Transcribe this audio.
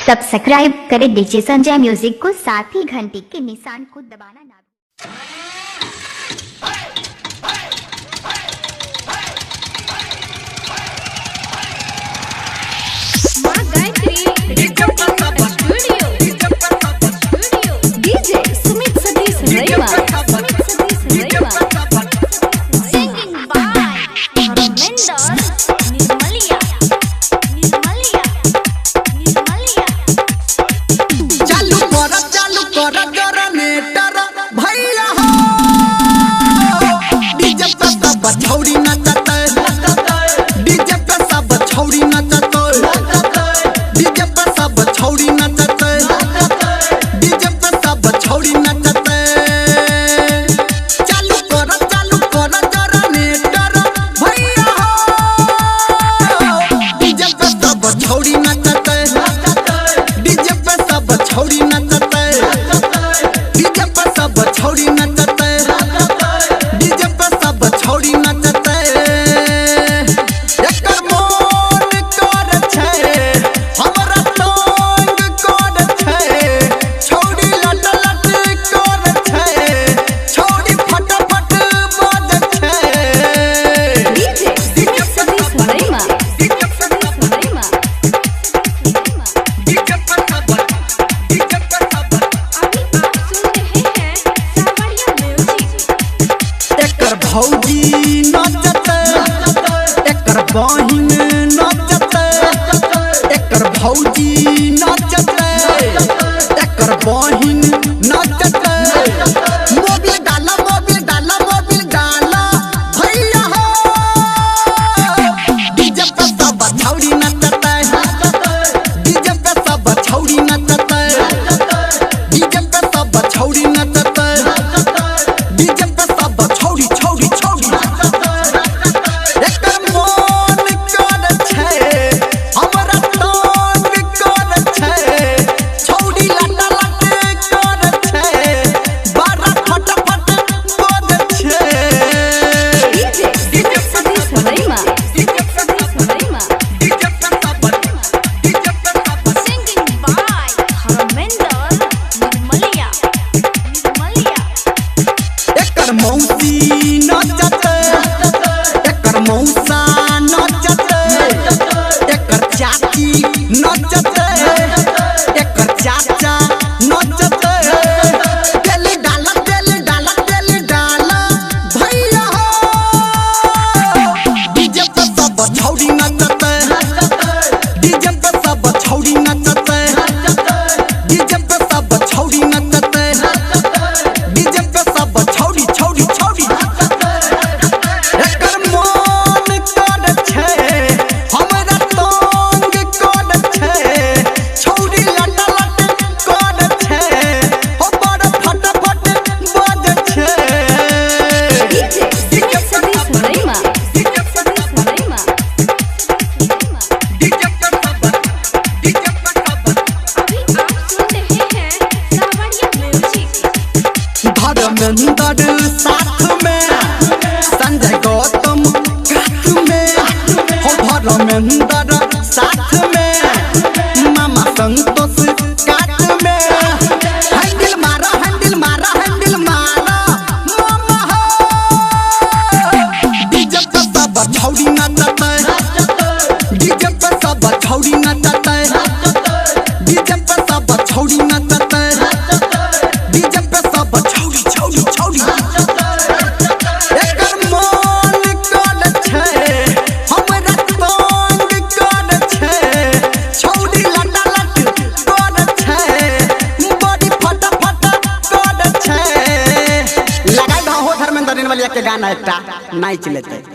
Subscribe करें DJ Sanjay music को, साथ ही घंटी के निशान को दबाना ना भौजी नचते एकर बहिन नचते एकर भौजी नचते एकर बहिन नचते मोबिल डाला मोबिल डाला मोबिल डाला भैया हो डीजे पे सब छौरी नचते डीजे पे सब छौरी नचते डीजे पे सब छौरी नचते डीजे पे सब छौरी छौरी मौसी नचते एकर मौसा नचते एकर चाची नचते एकर चाचा नचते तेल डाला तेल डाला तेल डाला भैया हो डीजे पे सब छौरी नचते डीजे पे सब छौरी नचते डीजे पे सब छौरी नचते डीजे पे सब छौरी छौरी छौरी एकर मन कर छे हमरा तंग कर छे छौरी लटा लट कर छे हो बड़ फटाफट बज छे डीजे सदैमा डीजे सदैमा डीजे सब डीजे सब अभी आप सुन रहे हैं सावरिया म्यूजिक। धर्मेंद्र साथ में संजय गौतम काथ में हो धर्मेंद्र साथ में मामा संतोष काथ में हैंडल मारा हैंडल मारा हैंडल मारा मामा हो डीजे पे सब छौरी नचते डीजे पे सब छौरी नचते डीजे पे सब छौरी नचते डीजे पे सब छौरी छौरी छौरी एकर मन कर छे हमरा तंग कर छे छौरी लटा लट कर छे बड़ी फटाफट कर छे लगाई हो धर्मेंद्र वाली के गाना एकटा नाच लेते।